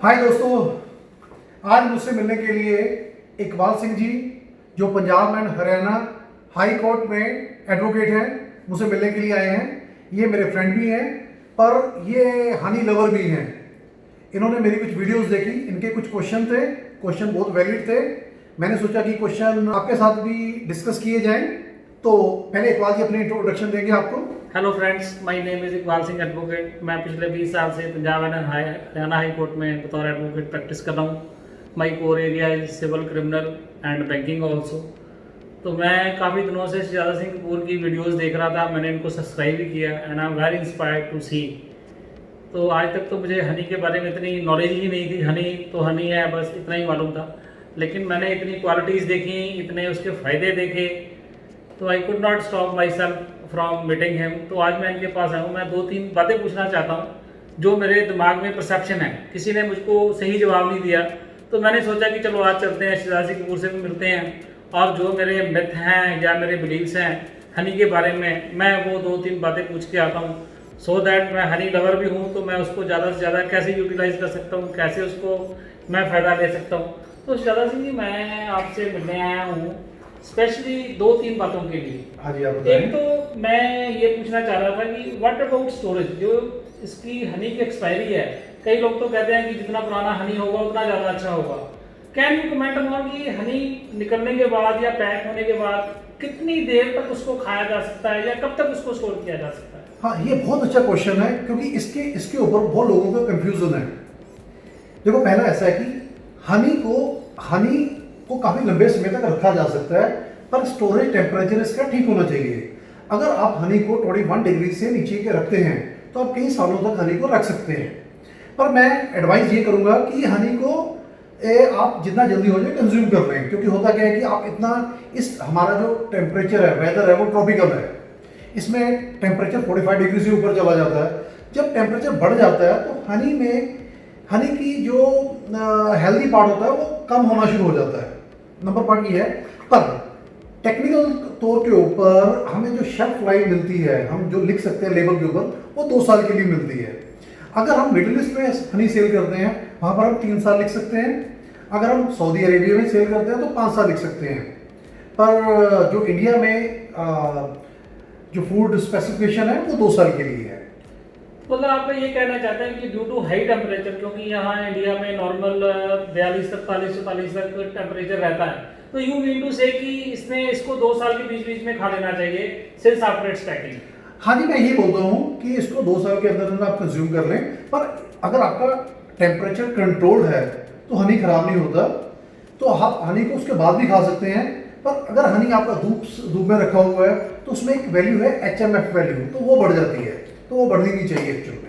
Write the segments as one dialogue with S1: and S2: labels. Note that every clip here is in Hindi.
S1: हाय दोस्तों, आज मुझसे मिलने के लिए इकबाल सिंह जी जो Punjab and Haryana high court में एडवोकेट हैं, मुझसे मिलने के लिए आए हैं। ये मेरे फ्रेंड भी हैं पर ये हनी लवर भी हैं। इन्होंने मेरी कुछ वीडियोस देखी, इनके कुछ क्वेश्चन थे, क्वेश्चन बहुत वैलिड थे। मैंने सोचा कि क्वेश्चन आपके साथ भी डिस्कस किए जाएं। तो पहले इकबाल जी अपनी इंट्रोडक्शन देंगे आपको।
S2: Hello friends, my name is Iqbal Singh advocate. मैं पिछले 20 साल से Punjab and Haryana high court में बतौर एडवोकेट प्रैक्टिस कर रहा हूँ। My core area is civil, criminal and banking also. तो मैं काफ़ी दिनों से शाहजादा सिंह कपूर की वीडियोस देख रहा था, मैंने इनको सब्सक्राइब भी किया and I am very inspired to see. तो आज तक तो मुझे हनी के बारे में इतनी नॉलेज ही नहीं थी। हनी तो हनी है, बस इतना ही मालूम था। लेकिन मैंने इतनी क्वालिटीज़ देखी, इतने उसके फ़ायदे देखे, तो I could not stop my self from meeting him. तो आज मैं इनके पास आया हूँ। मैं 2-3 बातें पूछना चाहता हूँ जो मेरे दिमाग में परसेप्शन है। किसी ने मुझको सही जवाब नहीं दिया, तो मैंने सोचा कि चलो आज चलते हैं, शाहजादा सिंह कपूर से भी मिलते हैं और जो मेरे मिथ हैं या मेरे बिलीव्स हैं हनी के बारे में, मैं वो 2-3 बातें पूछ के आता हूँ। सो दैट मैं हनी लवर भी हूँ, तो मैं उसको ज़्यादा से ज़्यादा कैसे यूटिलाइज कर सकता हूँ, कैसे उसको मैं फ़ायदा ले सकता हूँ। तो शाहजादा सिंह जी, मैं आपसे मिलने आया हूँ स्पेशली 2-3 बातों के लिए।
S1: हाँ जी, आप बताएं।
S2: एक तो मैं ये पूछना चाह रहा था कि व्हाट अबाउट स्टोरेज, जो इसकी हनी की एक्सपायरी है। कई लोग तो कहते हैं कि जितना पुराना हनी होगा उतना ज़्यादा अच्छा होगा। कैन यू कमेंट ऑन कि हनी निकलने के बाद या पैक होने के बाद कितनी देर तक उसको खाया जा सकता है या कब तक उसको स्टोर किया जा सकता है?
S1: हाँ, ये बहुत अच्छा क्वेश्चन है क्योंकि इसके इसके ऊपर बहुत लोगों का कंफ्यूजन है। देखो, पहला ऐसा है कि हनी को काफ़ी लंबे समय तक रखा जा सकता है, पर स्टोरेज टेम्परेचर इसका ठीक होना चाहिए। अगर आप हनी को 21 डिग्री से नीचे के रखते हैं तो आप कई सालों तक हनी को रख सकते हैं। पर मैं एडवाइस ये करूँगा कि हनी को आप जितना जल्दी हो जाए कंज्यूम कर लें, क्योंकि होता क्या है कि आप इतना हमारा जो टेम्परेचर है, वेदर है, वो ट्रॉपिकल है। इसमें टेम्परेचर 45 डिग्री से ऊपर चला जाता है। जब टेम्परेचर बढ़ जाता है तो हनी की जो हेल्दी पार्ट होता है वो कम होना शुरू हो जाता है। नंबर पॉइंट ये है। पर टेक्निकल तौर के ऊपर हमें जो शेल्फ लाइफ मिलती है, हम जो लिख सकते हैं लेबल के ऊपर, वो 2 साल के लिए मिलती है। अगर हम मिडिल ईस्ट में हनी सेल करते हैं, वहाँ पर हम 3 साल लिख सकते हैं। अगर हम सऊदी अरेबिया में सेल करते हैं तो 5 साल लिख सकते हैं। पर जो इंडिया में जो फूड स्पेसिफिकेशन है वो 2 साल के लिए है।
S2: मतलब आप ये कहना चाहते हैं कि ड्यू टू हाई टेम्परेचर, क्योंकि यहाँ इंडिया में नॉर्मल 42 तक 44 तक टेम्परेचर रहता है, तो यू मीन टू से कि इसको 2 साल के बीच बीच में खा लेना चाहिए सिंस आफ्टर इट्स पैकिंग?
S1: हाँ जी, मैं ये बोलता हूँ कि इसको 2 साल के अंदर अंदर आप कंज्यूम कर लें। पर अगर आपका टेम्परेचर कंट्रोल्ड है तो हनी खराब नहीं होता, तो आप हनी को उसके बाद भी खा सकते हैं। पर अगर हनी आपका धूप में रखा हुआ है तो उसमें एक वैल्यू है HMF वैल्यू, तो वो बढ़ जाती है, तो वो बढ़नी नहीं चाहिए एक्चुअल में।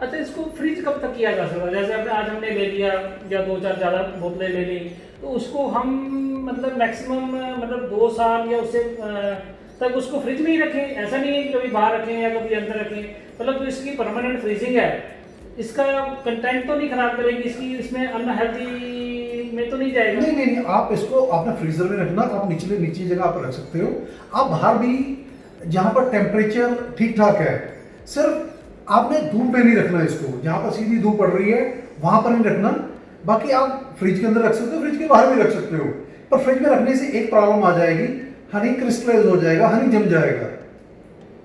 S2: अच्छा, इसको फ्रीज कब तक किया जा सकता है? जैसे आज हमने ले लिया या 2-4 ज़्यादा बोतलें ले ली, तो उसको हम मतलब मैक्सिमम मतलब 2 साल या उससे तक उसको फ्रिज में ही रखें? ऐसा नहीं है कि कभी बाहर रखें या कभी अंदर रखें। मतलब जो इसकी परमानेंट फ्रीजिंग है, इसका कंटेंट तो नहीं खराब करेगी, इसमें अनहेल्दी में तो नहीं जाएगा?
S1: नहीं, आप इसको अपना फ्रीजर में रखना, आप नीचे जगह आप रख सकते हो। आप बाहर भी जहाँ पर टेम्परेचर ठीक ठाक है, सिर्फ आपने धूप में नहीं रखना इसको, जहाँ पर सीधी धूप पड़ रही है वहाँ पर नहीं रखना। बाकी आप फ्रिज के अंदर रख सकते हो, फ्रिज के बाहर भी रख सकते हो। पर फ्रिज में रखने से एक प्रॉब्लम आ जाएगी, हनी क्रिस्टलाइज हो जाएगा, हनी जम जाएगा।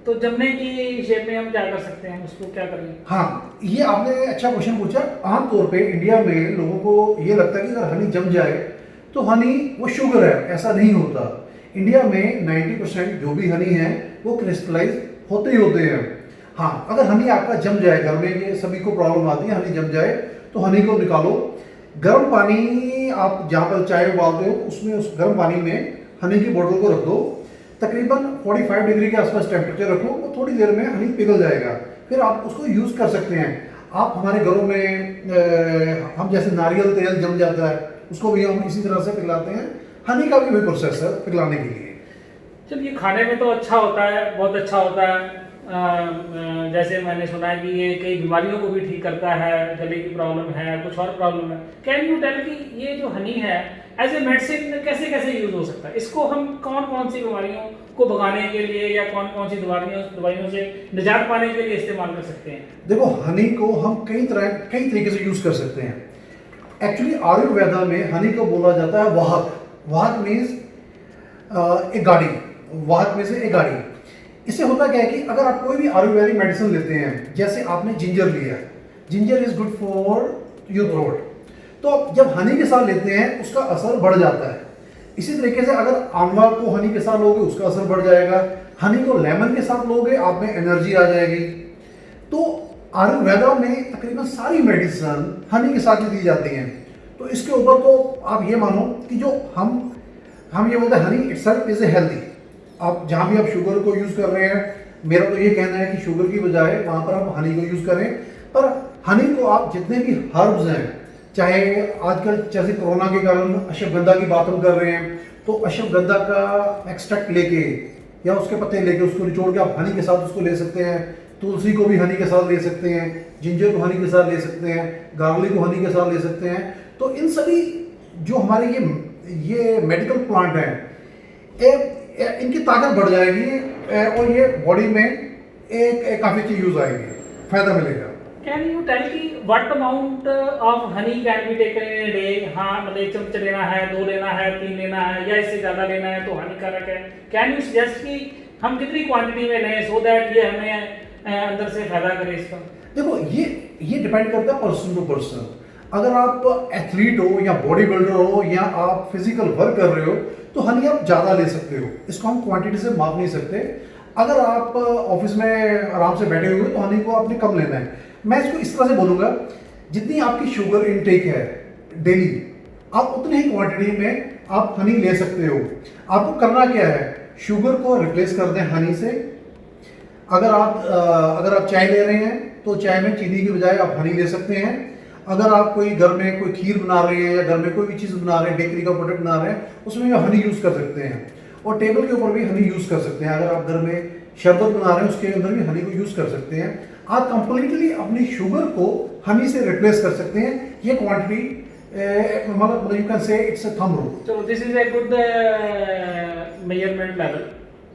S2: तो जमने की शेप में हम क्या कर सकते हैं, उसको क्या करें?
S1: हाँ, ये आपने अच्छा क्वेश्चन पूछा। आमतौर पे इंडिया में लोगों को ये लगता है कि अगर हनी जम जाए तो हनी वो शुगर है, ऐसा नहीं होता। इंडिया में 90% जो भी हनी है वो क्रिस्टलाइज होते ही होते हैं। हाँ, अगर हनी आपका जम जाए, घर में ये सभी को प्रॉब्लम आती है, हनी जम जाए तो हनी को निकालो। गर्म पानी, आप जहाँ पर चाय उबालते हो उसमें, उस गर्म पानी में हनी की बोतल को रख दो। तकरीबन 45 डिग्री के आसपास टेम्परेचर रखो, वो थोड़ी देर में हनी पिघल जाएगा, फिर आप उसको यूज़ कर सकते हैं। आप हमारे घरों में हम जैसे नारियल तेल जम जाता है, उसको भी हम इसी तरह से पिघलाते हैं। हनी का भी वही प्रोसेस है पिघलाने के लिए।
S2: चलिए, खाने में तो अच्छा होता है, बहुत अच्छा होता है। जैसे मैंने सुना है कि ये कई बीमारियों को भी ठीक करता है, गले की प्रॉब्लम है, कुछ और प्रॉब्लम है। कैन यू टेल कि ये जो हनी है एज ए मेडिसिन कैसे कैसे यूज हो सकता है? इसको हम कौन कौन सी बीमारियों को भगाने के लिए या कौन कौन सी दवाइयों से निजात पाने के लिए इस्तेमाल कर सकते हैं?
S1: देखो, हनी को हम कई तरीके से यूज़ कर सकते हैं। एक्चुअली आयुर्वेदा में हनी को बोला जाता है वाहक। वाहक मीन्स एक गाड़ी, वाहक में से एक गाड़ी। इससे होता क्या है कि अगर आप कोई भी आयुर्वेदिक मेडिसिन लेते हैं, जैसे आपने जिंजर लिया, ginger is good for your throat, तो जब हनी के साथ लेते हैं उसका असर बढ़ जाता है। इसी तरीके से अगर आंवला को हनी के साथ लोगे उसका असर बढ़ जाएगा, हनी को लेमन के साथ लोगे आप में एनर्जी आ जाएगी। तो आयुर्वेदा में तकरीबन सारी मेडिसिन हनी के साथ ही दी जाती हैं। तो इसके ऊपर तो आप ये मानो कि जो हम ये बोलते हैं Honey itself is a healthy. आप जहाँ भी आप शुगर को यूज़ कर रहे हैं, मेरा तो ये कहना है कि शुगर की बजाय वहाँ पर आप हनी को यूज़ करें। पर हनी को आप जितने भी हर्ब्स हैं, चाहे आजकल जैसे कोरोना के कारण अश्वगंधा की बात हम कर रहे हैं, तो अश्वगंधा का एक्सट्रैक्ट लेके या उसके पत्ते लेके उसको निचोड़ के आप हनी के साथ उसको ले सकते हैं। तुलसी को भी हनी के साथ ले सकते हैं, जिंजर को हनी के साथ ले सकते हैं, गार्लिक को हनी के साथ ले सकते हैं। तो इन सभी जो हमारे ये मेडिकल प्लांट हैं, इनकी ताकत बढ़ जाएगी और ये बॉडी में एक काफ़ी चीज़ यूज़ आएगी, फ़ायदा मिलेगा।
S2: कैन यू टेल कि what amount of honey can be taken in a day? हाँ, मतलब 1 चम्मच लेना है, 2 लेना है, 3 लेना है, या इससे ज़्यादा लेना है तो हानिकारक है। कैन यू सजेस्ट कि हम कितनी क्वांटिटी में लें सो दैट ये हमें अंदर से फायदा करे इसका?
S1: देखो ये डिपेंड करता है पर्सन टू पर्सन। अगर आप एथलीट हो या बॉडी बिल्डर हो या आप फिजिकल वर्क कर रहे हो तो हनी आप ज़्यादा ले सकते हो, इसको हम क्वांटिटी से माप नहीं सकते। अगर आप ऑफिस में आराम से बैठे हुए तो हनी को आपने कम लेना है। मैं इसको इस तरह से बोलूँगा, जितनी आपकी शुगर इनटेक है डेली, आप उतनी ही क्वांटिटी में आप हनी ले सकते हो। आपको करना क्या है, शुगर को रिप्लेस कर दें हनी से। अगर आप चाय ले रहे हैं तो चाय में चीनी की बजाय आप हनी ले सकते हैं। अगर आप कोई घर में कोई खीर बना रहे हैं या घर में कोई भी चीज़ बना रहे हैं, बेकरी का प्रोडक्ट बना रहे हैं, उसमें भी हनी यूज़ कर सकते हैं। और टेबल के ऊपर भी हनी यूज़ कर सकते हैं। अगर आप घर में शरबत बना रहे हैं उसके अंदर भी हनी को यूज़ कर सकते हैं। आप कंप्लीटली अपनी शुगर को हनी से रिप्लेस कर सकते हैं। ये क्वांटिटी मतलब you can say it's a thumb rule.
S2: चलो, this is a good measurement level.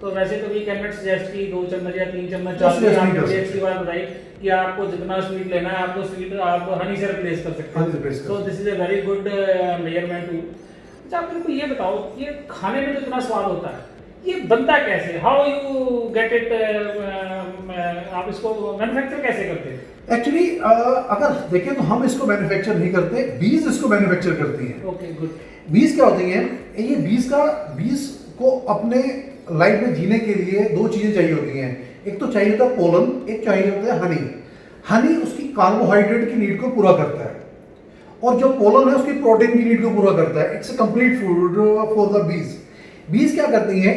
S2: तो वैसे तो वी कैन नॉट सजेस्ट कि 2 चम्मच या 3 चम्मच, आपने अच्छी बात बताई कि आपको जितना स्वीट लेना है आपको स्वीट आप हनी से रिप्लेस कर सकते हैं। So this is a very good measurement too. अच्छा, आप मेरे को ये बताओ, ये खाने में जो इतना स्वाद होता है ये बनता कैसे? How you get it? आप इसको मैन्युफैक्चर कैसे करते हैं?
S1: एक्चुअली अगर देखें तो हम इसको मैन्युफैक्चर नहीं करते, बीज इसको मैन्युफैक्चर करती हैं।
S2: Okay, good.
S1: बीज क्या होती हैं? ये बीज को अपने लाइफ में जीने के लिए 2 चीज़ें चाहिए होती हैं। एक तो चाहिए होता है पोलन, एक चाहिए होता है हनी। हनी उसकी कार्बोहाइड्रेट की नीड को पूरा करता है और जो पोलन है उसकी प्रोटीन की नीड को पूरा करता है। It's a complete food for the bees. बीज क्या करती हैं?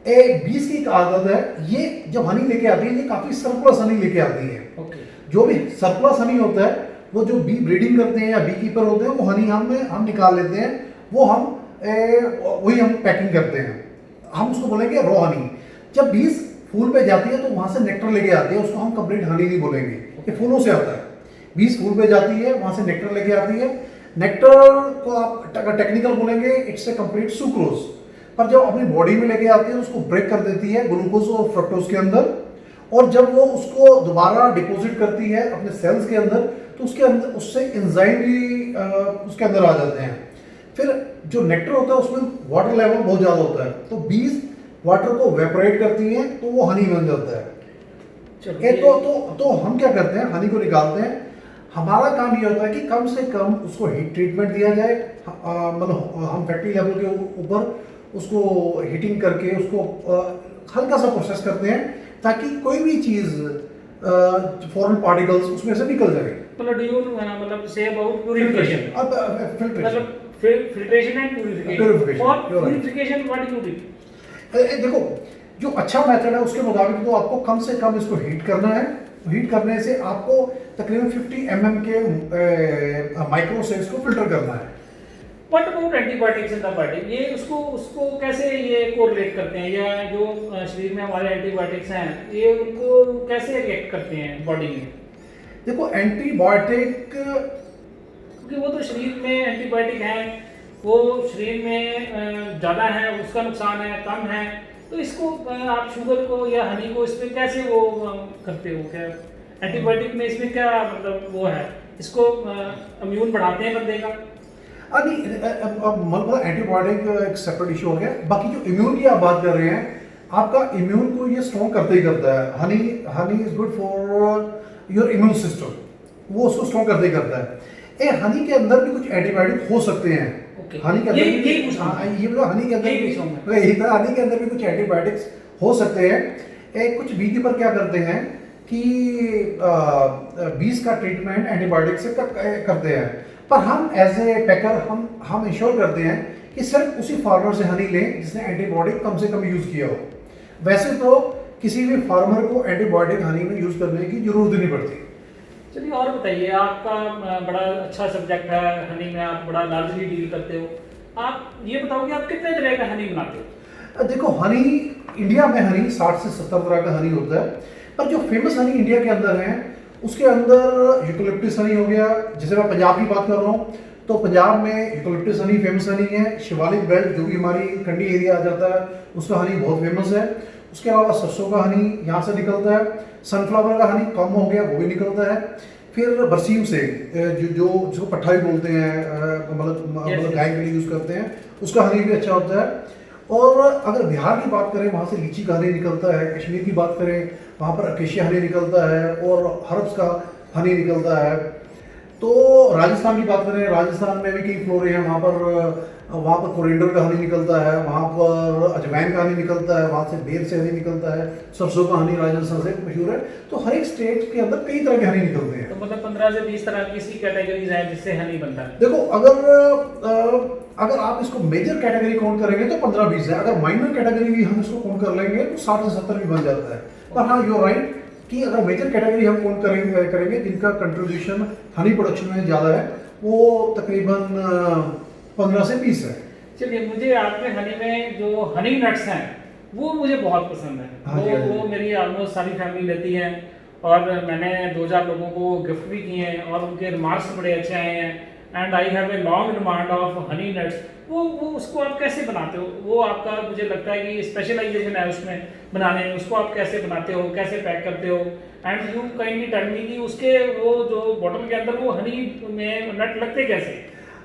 S1: बीज की एक आदत है, ये जब हनी लेके आती है ये काफ़ी सरप्लस हनी लेके आती है।
S2: ओके।
S1: जो भी सरप्लस हनी होता है वो जो बी ब्रीडिंग करते हैं या बी कीपर होते हैं वो हनी हम निकाल लेते हैं, वो वही हम पैकिंग करते हैं। हम उसको बोलेंगे रॉ हनी। जब बीज फूल पे जाती है तो वहाँ से नेक्टर लेके आती है, उसको हम कंप्लीट हनी नहीं बोलेंगे, ये फूलों से आता है। बीज फूल पे जाती है, वहाँ से नेक्टर लेके आती है। नेक्टर को आप टेक्निकल बोलेंगे इट्स ए कंप्लीट सुक्रोज। पर जब अपनी बॉडी में लेके आती है उसको ब्रेक कर देती है ग्लूकोज और फ्रक्टोज के अंदर, और जब वो उसको दोबारा डिपॉजिट करती है अपने सेल्स के अंदर तो उसके अंदर उससे एंजाइम भी उसके अंदर आ जाते हैं। फिर जो नेक्टर होता है उसमें वाटर लेवल बहुत ज़्यादा होता है, तो बीज वाटर को वेपोरेट करती हैं तो वो हनी बन जाता है। तो हम क्या करते हैं, हनी को निकालते हैं। हमारा काम ये होता है कि कम से कम उसको हीट ट्रीटमेंट दिया जाए। मतलब हम फैक्ट्री लेवल के ऊपर उसको हीटिंग करके उसको हल्का सा प्रोसेस करते हैं ताकि कोई भी चीज़ फॉरेन पार्टिकल्स उसमें से निकल जाए।
S2: मतलब से अबाउट प्यूरिफिकेशन, मतलब filtration and purification. For purification, what do you do?
S1: देखो, जो अच्छा मेथड है उसके मुताबिक तो आपको कम से कम इसको हीट करना है। हीट करने से आपको तकरीबन 50 mm के माइक्रो से इसको फिल्टर करना है।
S2: What about antibiotics in the body? ये उसको कैसे ये कोरिलेट करते हैं, या जो शरीर में हमारे एंटीबायोटिक्स हैं ये उनको कैसे रिएक्ट करते हैं बॉडी में?
S1: देखो, एंटीबायोटिक
S2: क्योंकि वो तो शरीर में एंटीबायोटिक हैं, वो शरीर में ज़्यादा है, उसका नुकसान है, कम है, तो इसको आप शुगर को या हनी को इसमें कैसे वो करते हो? क्या एंटीबायोटिक में इसमें क्या मतलब वो है इसको इम्यून बढ़ाते हैं बंदे का?
S1: मतलब एंटीबायोटिक एक सेपरेट इशू हो गया। बाकी जो इम्यून की आप बात कर रहे हैं, आपका इम्यून को ये स्ट्रॉन्ग करते ही करता है। Honey honey is good for your immune system, वो उसको स्ट्रॉन्ग करते ही करता है। हनी के अंदर भी कुछ एंटीबायोटिक हो सकते हैं। हनी के अंदर
S2: ये
S1: मतलब हनी के अंदर हनी के अंदर भी कुछ एंटीबायोटिक्स हो सकते हैं। कुछ बी कीपर क्या करते हैं कि बीस का ट्रीटमेंट एंटीबायोटिक से करते हैं, पर हम एज ए पैकर हम इंश्योर करते हैं कि सिर्फ उसी फार्मर से हनी लें जिसने एंटीबायोटिक कम से कम यूज़ किया हो। वैसे तो किसी भी फार्मर को एंटीबायोटिक हनी में यूज़ करने की जरूरत नहीं पड़ती।
S2: चलिए और बताइए, आपका बड़ा अच्छा सब्जेक्ट है हनी में, आप बड़ा लार्जली डील करते हो। आप ये बताओ कि आप कितने तरह का हनी बनाते हो?
S1: देखो, हनी इंडिया में हनी 60 से 70 तरह का हनी होता है, पर जो फेमस हनी इंडिया के अंदर है उसके अंदर यूकलिप्टस हनी हो गया। जैसे मैं पंजाब की बात कर रहा हूँ तो पंजाब में यूकलिप्टस हनी फेमस हनी है। शिवालिक बेल्ट जो कि हमारी कंडी एरिया आ जाता है, उसका हनी बहुत फेमस है। उसके अलावा सरसों का हनी यहाँ से निकलता है। सनफ्लावर का हनी कम हो गया, वो भी निकलता है। फिर बरसीम से जो जिसको पट्ठा भी बोलते हैं, मतलब गाय के लिए यूज़ करते हैं, उसका हनी भी अच्छा होता है। और अगर बिहार की बात करें, वहाँ से लीची का हनी निकलता है। कश्मीर की बात करें, वहाँ पर अकेशिया हनी निकलता है और हर्ब्स का हनी निकलता है। तो राजस्थान की बात करें, राजस्थान में भी कई फ्लोरे हैं, वहाँ पर कोरिएंडर का हनी निकलता है, वहाँ पर अजवाइन का हनी निकलता है, वहाँ से बेर से हनी निकलता है, सरसों का हनी राजस्थान से मशहूर है। तो हर एक स्टेट के अंदर कई तरह के हनी निकलते हैं।
S2: तो मतलब 15 से 20 तरह की इसकी कैटेगरीज हैं जिससे हनी बनता है।
S1: देखो, अगर आप इसको मेजर कैटेगरी काउंट करेंगे तो 15-20 है। अगर माइनर कैटेगरी भी हम इसको काउंट कर लेंगे तो 60 से 70 भी बन जाता है। पर हाँ, यू आर राइट कि अगर मेजर कैटेगरी हम काउंट करेंगे जिनका कंट्रीब्यूशन हनी प्रोडक्शन में ज़्यादा है, वो तकरीबन 15 से 20 है।
S2: चलिए, मुझे आपके हनी में जो हनी नट्स हैं वो मुझे बहुत पसंद है।
S1: हाँ,
S2: वो मेरी ऑलमोस्ट सारी फैमिली लेती है और मैंने 2-4 लोगों को गिफ्ट भी किए हैं और उनके रिमार्क्स बड़े अच्छे आए हैं। And I have a long demand of honey nuts. वो उसको आप कैसे बनाते हो? वो आपका मुझे लगता है कि स्पेशलाइजेशन है उसमें बनाने में। उसको आप कैसे बनाते हो, कैसे पैक करते हो? And you kindly tell me कि उसके वो जो बॉटल के अंदर वो हनी में नट लगते कैसे?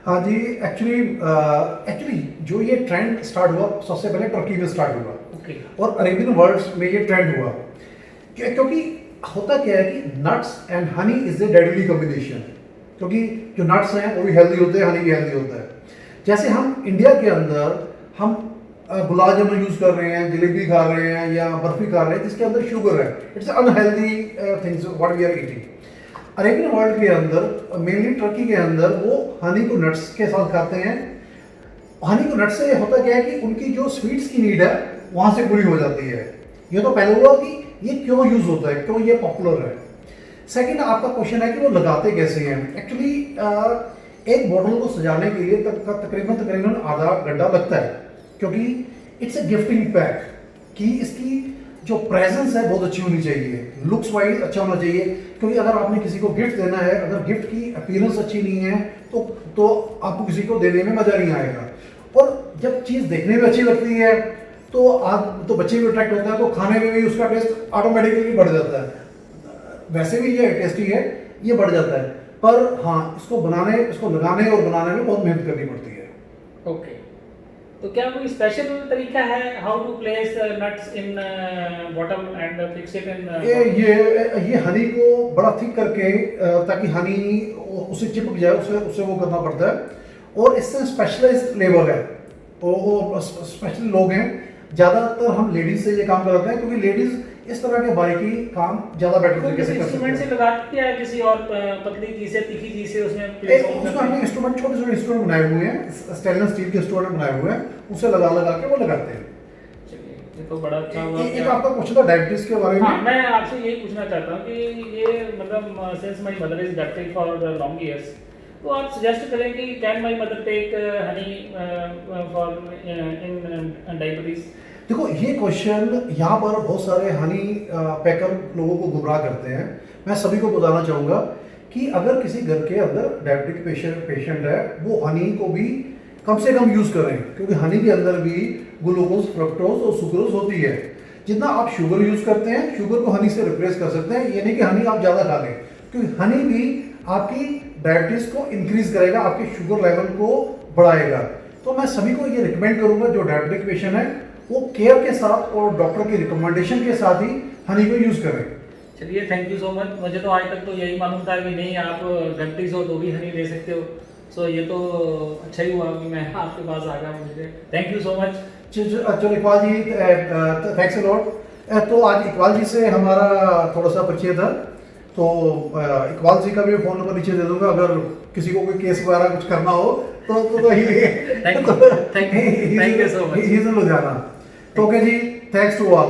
S1: हाँ जी, एक्चुअली जो ये ट्रेंड स्टार्ट हुआ, सबसे पहले टर्की में स्टार्ट हुआ।
S2: ओके।
S1: और अरेबियन वर्ल्ड्स में ये ट्रेंड हुआ क्योंकि होता क्या है कि nuts and honey is a deadly combination. क्योंकि जो नट्स हैं वो भी हेल्दी होते हैं, हनी भी हेल्दी होता है। जैसे हम इंडिया के अंदर हम गुलाब जामुन यूज़ कर रहे हैं, जलेबी खा रहे हैं या बर्फी खा रहे हैं जिसके अंदर शुगर है, it's unhealthy things what we are eating. Arabian world के अंदर, मेनली टर्की के अंदर, वो हनी को नट्स के साथ खाते हैं। हनी को नट्स से होता क्या है कि उनकी जो स्वीट्स की नीड है वहाँ से पूरी हो जाती है। ये तो पहले हुआ कि ये क्यों यूज़ होता है, क्यों ये पॉपुलर है। सेकंड, आपका क्वेश्चन है कि वो लगाते कैसे हैं। एक्चुअली एक बॉटल को सजाने के लिए तकरीबन आधा घंटा लगता है, क्योंकि इट्स अ गिफ्टिंग पैक कि इसकी जो प्रेजेंस है बहुत अच्छी होनी चाहिए, लुक्स वाइज अच्छा होना चाहिए। क्योंकि अगर आपने किसी को गिफ्ट देना है, अगर गिफ्ट की अपीयरेंस अच्छी नहीं है तो आपको किसी को देने में मजा नहीं आएगा। और जब चीज़ देखने में अच्छी लगती है तो बच्चे भी अट्रैक्ट होता है, तो खाने में भी उसका टेस्ट ऑटोमेटिकली बढ़ जाता है। वैसे भी ये टेस्टी है, ये बढ़ जाता है। पर हाँ, इसको लगाने और बनाने में बहुत मेहनत करनी पड़ती है।
S2: ओके। तो क्या कोई स्पेशल तरीका है how to place nuts in bottle and fix it in?
S1: ये हनी को बड़ा थिक करके ताकि हनी उसे चिपक जाए, उसे वो करना पड़ता है। और इससे स्पेशलाइज्ड लेबर है, वो स्पेशल लोग हैं। ज़्यादातर हम लेडीज से ये काम कराते हैं, क्योंकि लेडीज इस तरह के बारीकी काम ज़्यादा बेटर तरीके से कर सकते हैं।
S2: इंस्ट्रूमेंट से लगाते हैं किसी और पतली चीज से, तीखी चीज से
S1: उसमें हमने इंस्ट्रूमेंट, छोटे इंस्ट्रूमेंट बनाए हुए हैं, स्टेनलेस स्टील के इंस्ट्रूमेंट बनाए हुए हैं, उसे लगा के वो लगाते हैं।
S2: चलिए, ये तो बड़ा अच्छा हुआ।
S1: एक आपका क्वेश्चन था डायबिटीज के बारे में।
S2: हाँ, मैं आपसे यही पूछना चाहता हूँ कि ये मतलब since my mother is diabetic for long years, तो आप सजेस्ट करें कि can my mother take honey for in diabetes?
S1: देखो, ये क्वेश्चन यहाँ पर बहुत सारे हनी पैकर लोगों को गुमराह करते हैं। मैं सभी को बताना चाहूँगा कि अगर किसी घर के अंदर डायबिटिक पेशेंट है, वो हनी को भी कम से कम यूज़ करें, क्योंकि हनी के अंदर भी ग्लूकोज, फ्रक्टोज और सुक्रोज होती है। जितना आप शुगर यूज़ करते हैं, शुगर को हनी से रिप्लेस कर सकते हैं। ये नहीं कि हनी आप ज़्यादा खा लें, क्योंकि हनी भी आपकी डायबिटीज को इंक्रीज करेगा, आपके शुगर लेवल को बढ़ाएगा। तो मैं सभी को ये रिकमेंड करूंगा जो डायबिटिक पेशेंट है वो केयर के साथ और डॉक्टर की रिकमेंडेशन के साथ ही हनी को यूज करें।
S2: चलिए, थैंक यू सो मच। मुझे तो आज तक तो यही मालूम था कि नहीं, आप डायबिटीज हो तो भी हनी ले सकते हो। सो ये तो अच्छा ही हुआ कि मैं आपके पास आ गया। मुझे थैंक यू सो मच।
S1: चलो Iqbal ji, thanks a lot. तो आज इकबाल जी से हमारा थोड़ा सा परिचय था, तो इकबाल जी का भी फ़ोन नंबर नीचे दे दूंगा, अगर किसी को कोई केस वगैरह कुछ करना हो तो
S2: thank you so much.
S1: Ludhiana. तो ओके जी, थैंक्स टू ऑल।